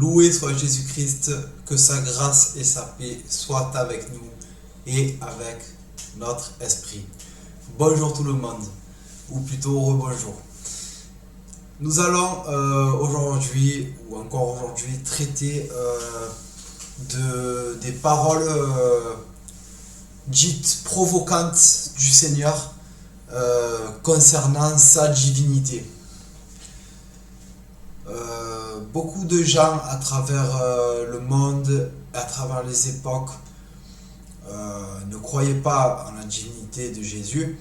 Loué soit Jésus-Christ, que sa grâce et sa paix soient avec nous et avec notre esprit. Bonjour tout le monde, ou plutôt rebonjour. Nous allons aujourd'hui, ou encore aujourd'hui, traiter des paroles dites provocantes du Seigneur concernant sa divinité. Beaucoup de gens à travers le monde, à travers les époques, ne croyaient pas en la divinité de Jésus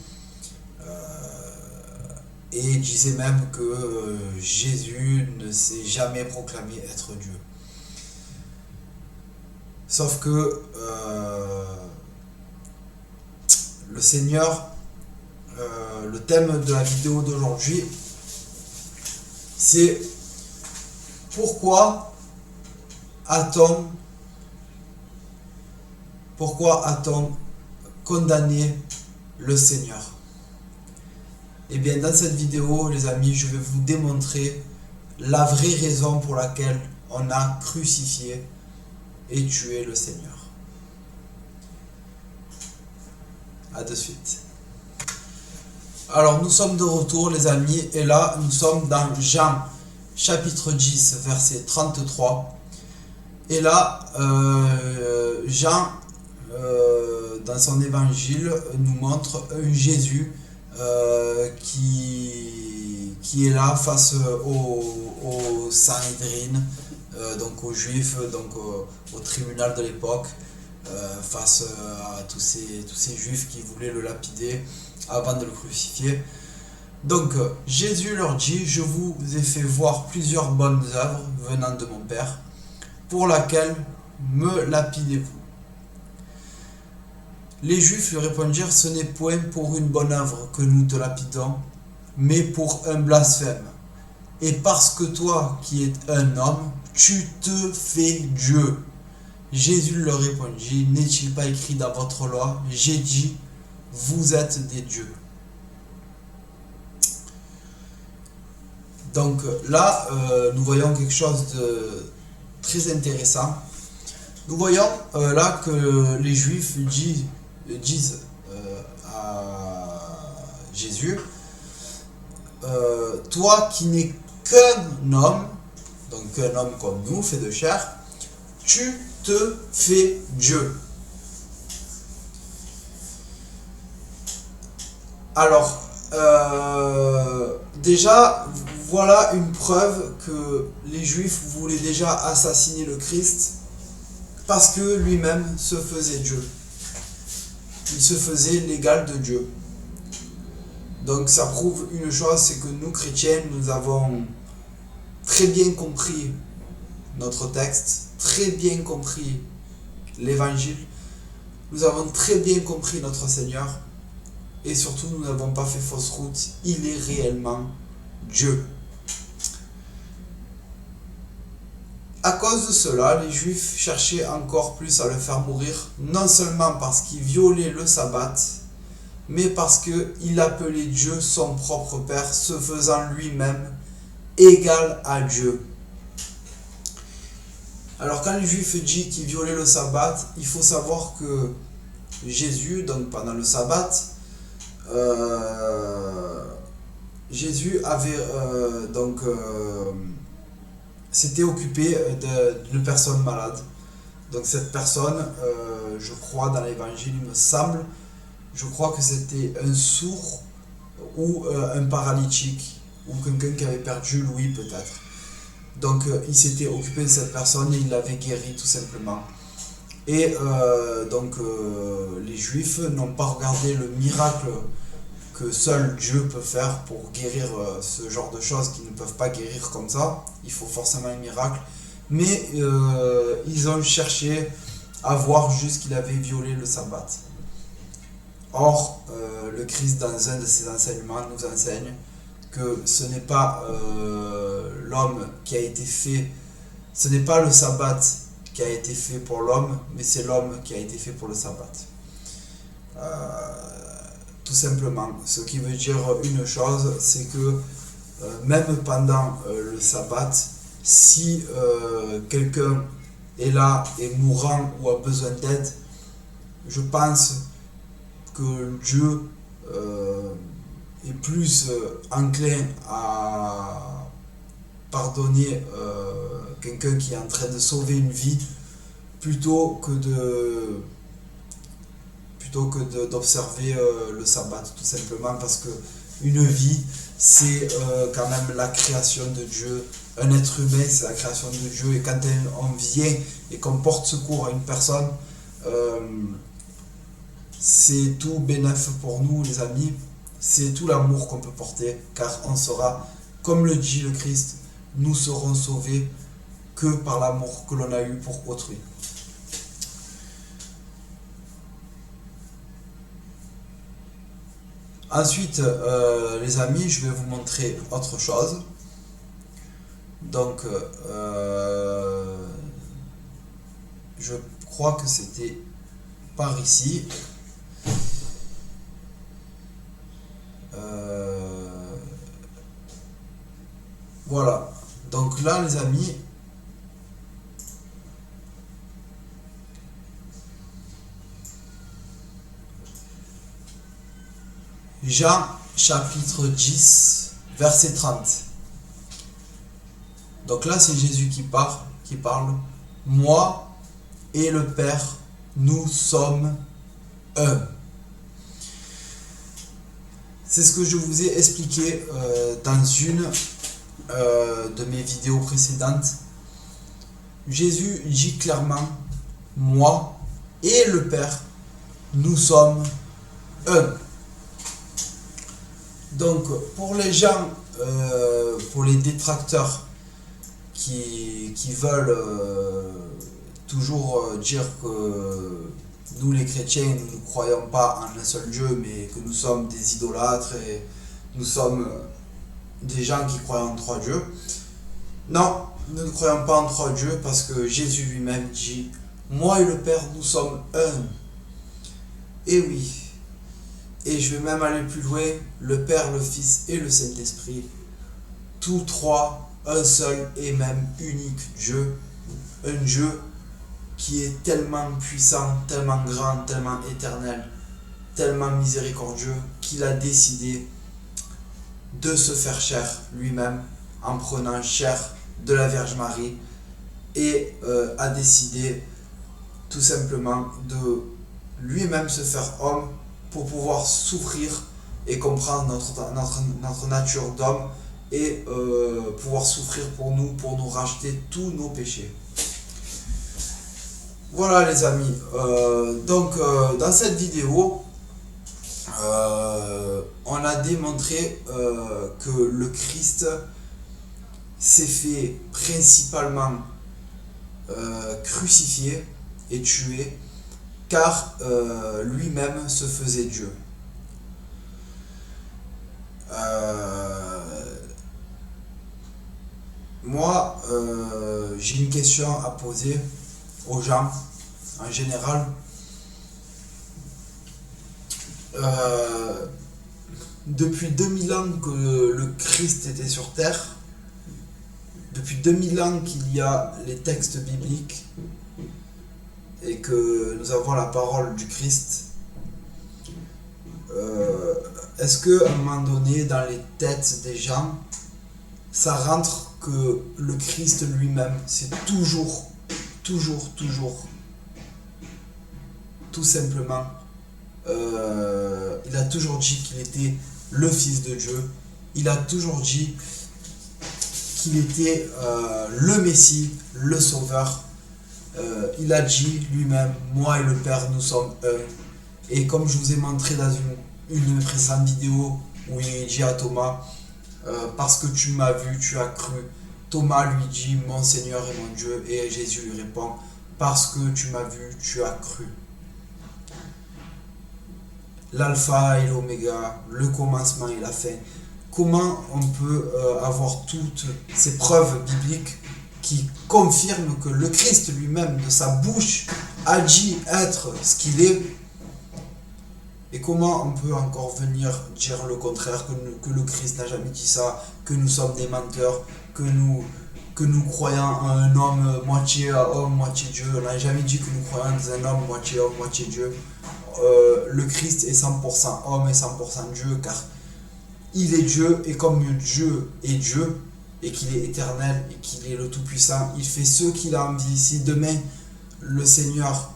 et disaient même que Jésus ne s'est jamais proclamé être Dieu. Sauf que le Seigneur, le thème de la vidéo d'aujourd'hui, c'est pourquoi a-t-on condamné le Seigneur? Eh bien, dans cette vidéo, les amis, je vais vous démontrer la vraie raison pour laquelle on a crucifié et tué le Seigneur. À de suite. Alors, nous sommes de retour, les amis, et là, nous sommes dans Jean, chapitre 10, verset 33. Et là, Jean, dans son évangile, nous montre un Jésus qui est là face au Sanhédrin, donc aux Juifs, donc au tribunal de l'époque, face à tous ces Juifs qui voulaient le lapider avant de le crucifier. Donc Jésus leur dit: je vous ai fait voir plusieurs bonnes œuvres venant de mon Père, pour laquelle me lapidez-vous? Les Juifs lui répondirent: ce n'est point pour une bonne œuvre que nous te lapidons, mais pour un blasphème. Et parce que toi, qui es un homme, tu te fais Dieu. Jésus leur répondit: n'est-il pas écrit dans votre loi, j'ai dit, vous êtes des dieux? Donc là, nous voyons quelque chose de très intéressant. Nous voyons là que les Juifs disent à Jésus: toi qui n'es qu'un homme, donc un homme comme nous, fait de chair, tu te fais Dieu. Alors, déjà, voilà une preuve que les Juifs voulaient déjà assassiner le Christ parce que lui-même se faisait Dieu. Il se faisait l'égal de Dieu. Donc ça prouve une chose, c'est que nous, chrétiens, nous avons très bien compris notre texte, très bien compris l'évangile, nous avons très bien compris notre Seigneur, et surtout nous n'avons pas fait fausse route. Il est réellement Dieu. À cause de cela, les Juifs cherchaient encore plus à le faire mourir, non seulement parce qu'il violait le sabbat, mais parce qu'il appelait Dieu son propre Père, se faisant lui-même égal à Dieu. Alors quand les Juifs disent qu'il violait le sabbat, il faut savoir que Jésus, donc pendant le sabbat, Jésus avait s'était occupé d'une personne malade. Donc cette personne, je crois dans l'évangile, il me semble, je crois que c'était un sourd ou un paralytique ou quelqu'un qui avait perdu l'ouïe peut-être. Donc il s'était occupé de cette personne et il l'avait guéri tout simplement. Et les Juifs n'ont pas regardé le miracle que seul Dieu peut faire pour guérir ce genre de choses qu'ils ne peuvent pas guérir comme ça. Il faut forcément un miracle. Mais ils ont cherché à voir juste qu'il avait violé le sabbat. Or, le Christ, dans un de ses enseignements, nous enseigne que ce n'est pas l'homme qui a été fait, ce n'est pas le sabbat qui a été fait pour l'homme, mais c'est l'homme qui a été fait pour le sabbat. Tout simplement. Ce qui veut dire une chose, c'est que même pendant le sabbat, Si quelqu'un est là et mourant ou a besoin d'aide, je pense que Dieu est plus enclin à pardonner quelqu'un qui est en train de sauver une vie plutôt que d'observer le sabbat, tout simplement parce que une vie, c'est quand même la création de Dieu. Un être humain, c'est la création de Dieu, et quand on vient et qu'on porte secours à une personne, c'est tout bénéf pour nous, les amis. C'est tout l'amour qu'on peut porter, car on sera, comme le dit le Christ, nous serons sauvés que par l'amour que l'on a eu pour autrui. Ensuite, les amis, je vais vous montrer autre chose. Donc, je crois que c'était par ici. Voilà. Donc là, les amis, Jean chapitre 10, verset 30. Donc là, c'est Jésus qui parle. Moi et le Père, nous sommes un. C'est ce que je vous ai expliqué dans une de mes vidéos précédentes. Jésus dit clairement, moi et le Père, nous sommes un. Donc, pour les gens, pour les détracteurs qui veulent toujours dire que nous les chrétiens, nous ne croyons pas en un seul Dieu, mais que nous sommes des idolâtres et nous sommes des gens qui croient en trois dieux. Non, nous ne croyons pas en trois dieux parce que Jésus lui-même dit, moi et le Père, nous sommes un. Et oui, et je vais même aller plus loin, le Père, le Fils et le Saint-Esprit, tous trois, un seul et même unique Dieu, un Dieu qui est tellement puissant, tellement grand, tellement éternel, tellement miséricordieux, qu'il a décidé de se faire chair lui-même en prenant chair de la Vierge Marie et a décidé tout simplement de lui-même se faire homme pour pouvoir souffrir et comprendre notre nature d'homme et pouvoir souffrir pour nous racheter tous nos péchés. Voilà les amis, donc dans cette vidéo, on a démontré que le Christ s'est fait principalement crucifier et tuer car lui-même se faisait Dieu. Moi, j'ai une question à poser aux gens en général. Depuis 2000 ans que le Christ était sur terre, depuis 2000 ans qu'il y a les textes bibliques et que nous avons la parole du Christ, est-ce qu'à un moment donné, dans les têtes des gens, ça rentre que le Christ lui-même, c'est toujours, tout simplement, il a toujours dit qu'il était le Fils de Dieu, il a toujours dit qu'il était le Messie, le Sauveur. Il a dit lui-même, moi et le Père, nous sommes un. Et comme je vous ai montré dans une de mes précédentes vidéos, où il dit à Thomas, parce que tu m'as vu, tu as cru. Thomas lui dit, mon Seigneur et mon Dieu. Et Jésus lui répond, parce que tu m'as vu, tu as cru. L'alpha et l'oméga, le commencement et la fin. Comment on peut avoir toutes ces preuves bibliques qui confirment que le Christ lui-même, de sa bouche, a dit être ce qu'il est? Et comment on peut encore venir dire le contraire, que le Christ n'a jamais dit ça, que nous sommes des menteurs, que que nous croyons en un homme moitié homme, moitié Dieu. On n'a jamais dit que nous croyons dans un homme moitié homme, moitié Dieu. Le Christ est 100% homme et 100% Dieu, car il est Dieu, et comme Dieu est Dieu, et qu'il est éternel, et qu'il est le Tout-Puissant, il fait ce qu'il a envie. Si demain, le Seigneur,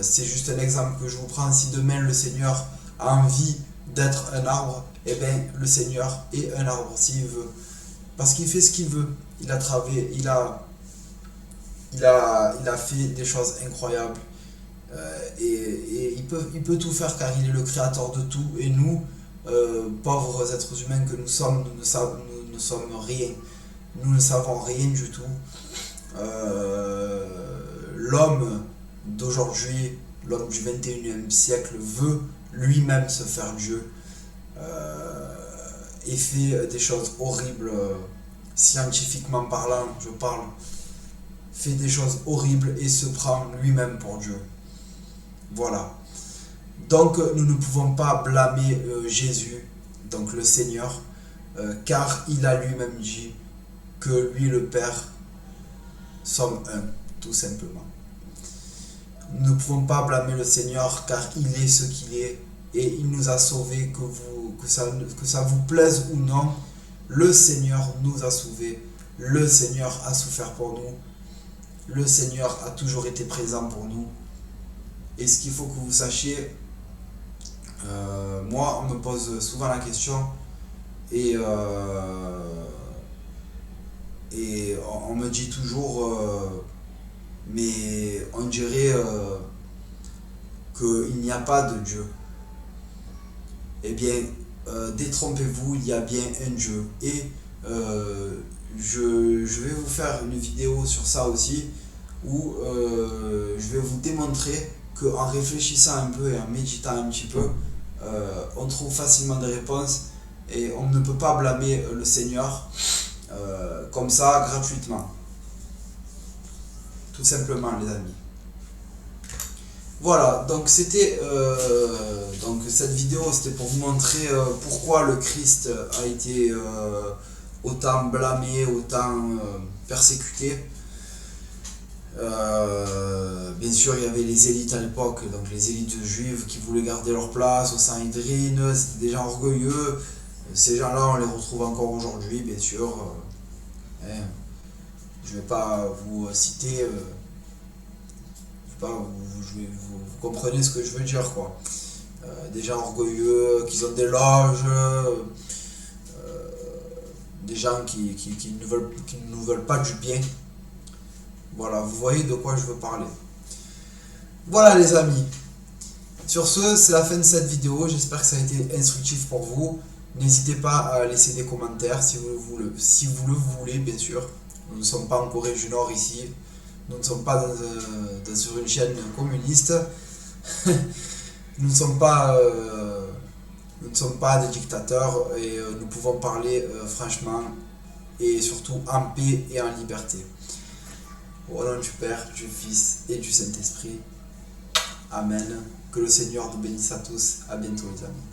c'est juste un exemple que je vous prends, si demain le Seigneur a envie d'être un arbre, eh bien le Seigneur est un arbre s'il veut. Parce qu'il fait ce qu'il veut. Il a travaillé, il a fait des choses incroyables. Et il peut tout faire car il est le créateur de tout. Et nous, pauvres êtres humains que nous sommes, nous ne sommes rien. Nous ne savons rien du tout. L'homme d'aujourd'hui, l'homme du 21e siècle veut lui-même se faire Dieu. Et fait des choses horribles, scientifiquement parlant, je parle, fait des choses horribles et se prend lui-même pour Dieu. Voilà. Donc nous ne pouvons pas blâmer Jésus, donc le Seigneur, car il a lui-même dit que lui et le Père sommes un, tout simplement. Nous ne pouvons pas blâmer le Seigneur car il est ce qu'il est et il nous a sauvés, que ça vous plaise ou non. Le Seigneur nous a sauvés, le Seigneur a souffert pour nous, le Seigneur a toujours été présent pour nous. Et ce qu'il faut que vous sachiez, moi on me pose souvent la question et on me dit toujours mais on dirait qu'il n'y a pas de Dieu. Eh bien, détrompez-vous, il y a bien un Dieu. Et je vais vous faire une vidéo sur ça aussi, où je vais vous démontrer qu'en réfléchissant un peu et en méditant un petit peu, on trouve facilement des réponses et on ne peut pas blâmer le Seigneur comme ça, gratuitement. Tout simplement, les amis. Voilà, donc c'était donc cette vidéo, c'était pour vous montrer pourquoi le Christ a été autant blâmé, autant persécuté. Bien sûr, il y avait les élites à l'époque, donc les élites juives qui voulaient garder leur place au Sanhédrin, c'était des gens orgueilleux. Ces gens-là, on les retrouve encore aujourd'hui, bien sûr. Je ne vais pas vous citer, vous comprenez ce que je veux dire, quoi. Des gens orgueilleux, qui ont des loges, des gens qui ne nous veulent pas du bien. Voilà, vous voyez de quoi je veux parler. Voilà les amis. Sur ce, c'est la fin de cette vidéo. J'espère que ça a été instructif pour vous. N'hésitez pas à laisser des commentaires si vous le voulez, bien sûr. Nous ne sommes pas en Corée du Nord ici. Nous ne sommes pas sur une chaîne communiste. Nous ne sommes pas des dictateurs et nous pouvons parler franchement et surtout en paix et en liberté. Au nom du Père, du Fils et du Saint-Esprit. Amen. Que le Seigneur nous bénisse à tous. À bientôt les amis.